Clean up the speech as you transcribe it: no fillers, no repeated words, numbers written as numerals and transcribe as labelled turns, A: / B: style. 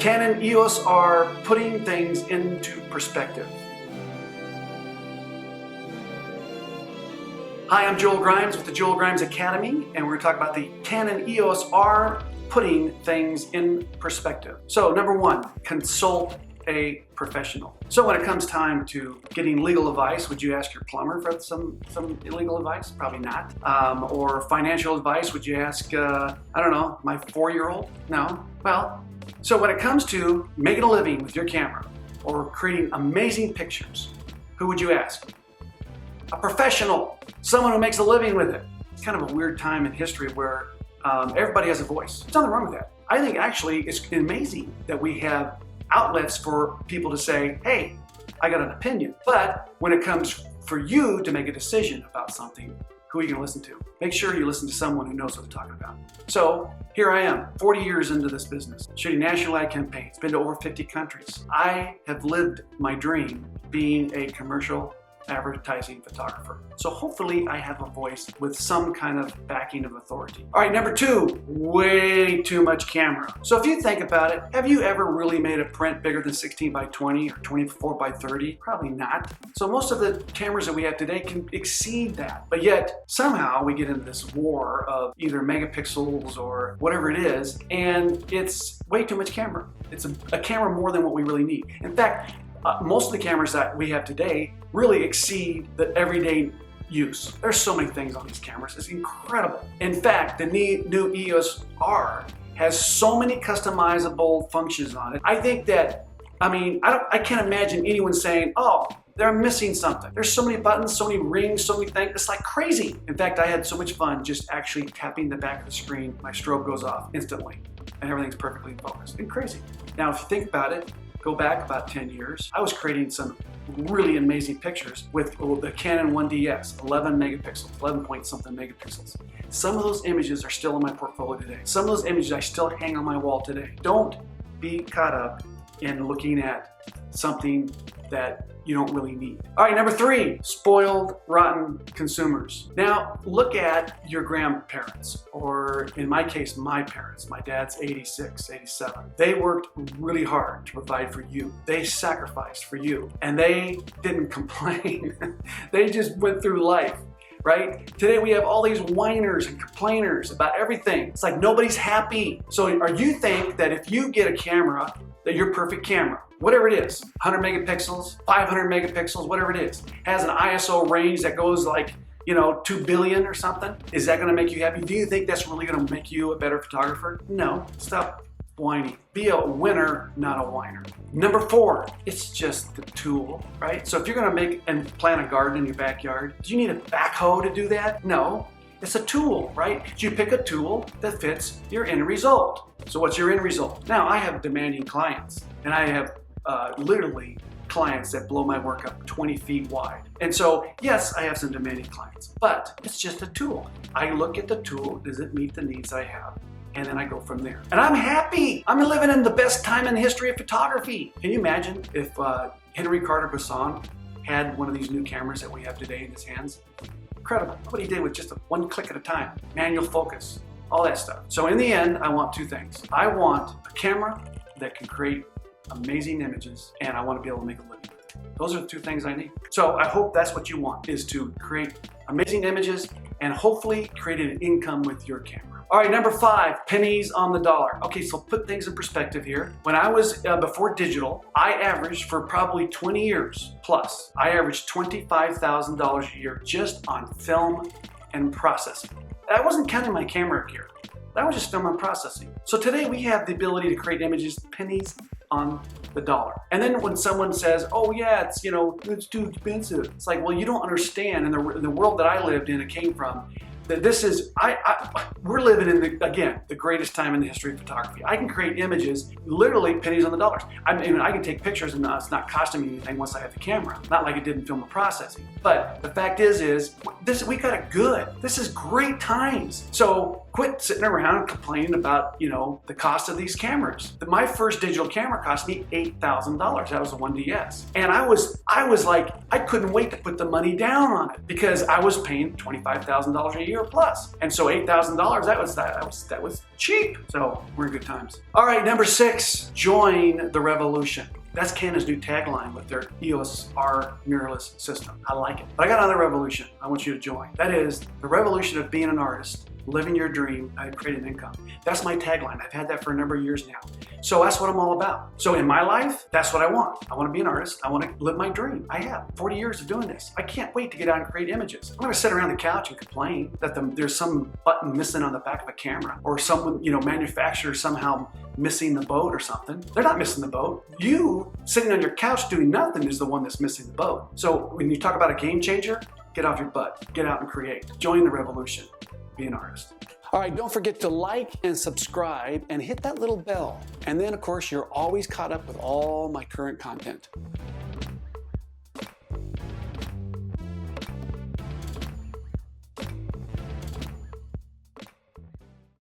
A: Canon EOS R, putting things into perspective. Hi, I'm Joel Grimes with the Joel Grimes Academy, and we're going to talk about the Canon EOS R, putting things in perspective. So number one, consult a professional. So when it comes time to getting legal advice, would you ask your plumber for some legal advice? Probably not. Or financial advice, would you ask, I don't know, my 4-year-old? No. Well, so when it comes to making a living with your camera or creating amazing pictures, who would you ask? A professional, someone who makes a living with it. It's kind of a weird time in history where everybody has a voice. There's nothing wrong with that. I think actually it's amazing that we have outlets for people to say, hey, I got an opinion. But when it comes for you to make a decision about something, who are you going to listen to? Make sure you listen to someone who knows what they're talking about. So here I am, 40 years into this business, shooting national ad campaigns, been to over 50 countries. I have lived my dream being a commercial advertising photographer. So hopefully I have a voice with some kind of backing of authority. All right, number two, way too much camera. So if you think about it, have you ever really made a print bigger than 16 by 20 or 24 by 30? Probably not. So most of the cameras that we have today can exceed that. But yet somehow we get into this war of either megapixels or whatever it is, and it's way too much camera. It's a camera more than what we really need. In fact, most of the cameras that we have today really exceed the everyday use. There's so many things on these cameras, it's incredible. In fact, the new EOS R has so many customizable functions on it. I think that, I can't imagine anyone saying, oh, they're missing something. There's so many buttons, so many rings, so many things. It's like crazy. In fact, I had so much fun just actually tapping the back of the screen. My strobe goes off instantly and everything's perfectly focused. It's crazy. Now, if you think about it, go back about 10 years, I was creating some really amazing pictures with the Canon 1DS, 11 megapixels, 11 point something megapixels. Some of those images are still in my portfolio today. Some of those images I still hang on my wall today. Don't be caught up in looking at something that you don't really need. All right, number three, spoiled, rotten consumers. Now, look at your grandparents, or in my case, my parents. My dad's 86, 87. They worked really hard to provide for you. They sacrificed for you, and they didn't complain. They just went through life. Right? Today we have all these whiners and complainers about everything. It's like nobody's happy. So or you think that if you get a camera, that your perfect camera, whatever it is, 100 megapixels, 500 megapixels, whatever it is, has an ISO range that goes like, 2 billion or something, is that gonna make you happy? Do you think that's really gonna make you a better photographer? No, stop whining. Be a winner, not a whiner. Number four, it's just the tool, right? So if you're gonna make and plant a garden in your backyard, do you need a backhoe to do that? No, it's a tool, right? So you pick a tool that fits your end result. So what's your end result? Now I have demanding clients, and I have literally clients that blow my work up 20 feet wide. And so, yes, I have some demanding clients, but it's just a tool. I look at the tool, does it meet the needs I have? And then I go from there. And I'm happy. I'm living in the best time in the history of photography. Can you imagine if Henry Cartier-Bresson had one of these new cameras that we have today in his hands? Incredible. What he did with just one click at a time, manual focus, all that stuff. So in the end, I want two things. I want a camera that can create amazing images, and I want to be able to make a living with it. Those are the two things I need. So I hope that's what you want, is to create amazing images and hopefully create an income with your camera. All right, number five, pennies on the dollar. Okay, so put things in perspective here. When I was before digital, I averaged for probably 20 years plus, I averaged $25,000 a year just on film and processing. I wasn't counting my camera gear. That was just film and processing. So today we have the ability to create images, pennies on the dollar. And then when someone says, oh yeah, it's it's too expensive. It's like, well, you don't understand in the world that I lived in and came from, that this is, we're living in the greatest time in the history of photography. I can create images, literally pennies on the dollars. I can take pictures and it's not costing me anything once I have the camera. Not like it did in film and processing. But the fact is this, we got it good. This is great times. So quit sitting around complaining about, the cost of these cameras. My first digital camera cost me $8,000. That was a 1DS. And I was like, I couldn't wait to put the money down on it because I was paying $25,000 a year plus. And so $8,000, that was cheap. So we're in good times. All right, number 6, join the revolution. That's Canon's new tagline with their EOS R mirrorless system. I like it. But I got another revolution I want you to join. That is the revolution of being an artist, living your dream, and creating income. That's my tagline. I've had that for a number of years now. So that's what I'm all about. So in my life, that's what I want. I want to be an artist. I want to live my dream. I have 40 years of doing this. I can't wait to get out and create images. I'm going to sit around the couch and complain that there's some button missing on the back of a camera, or someone, manufacturer somehow missing the boat or something. They're not missing the boat. You sitting on your couch doing nothing is the one that's missing the boat. So when you talk about a game changer, get off your butt. Get out and create. Join the revolution. Be an artist. All right, don't forget to like and subscribe and hit that little bell. And then, of course, you're always caught up with all my current content.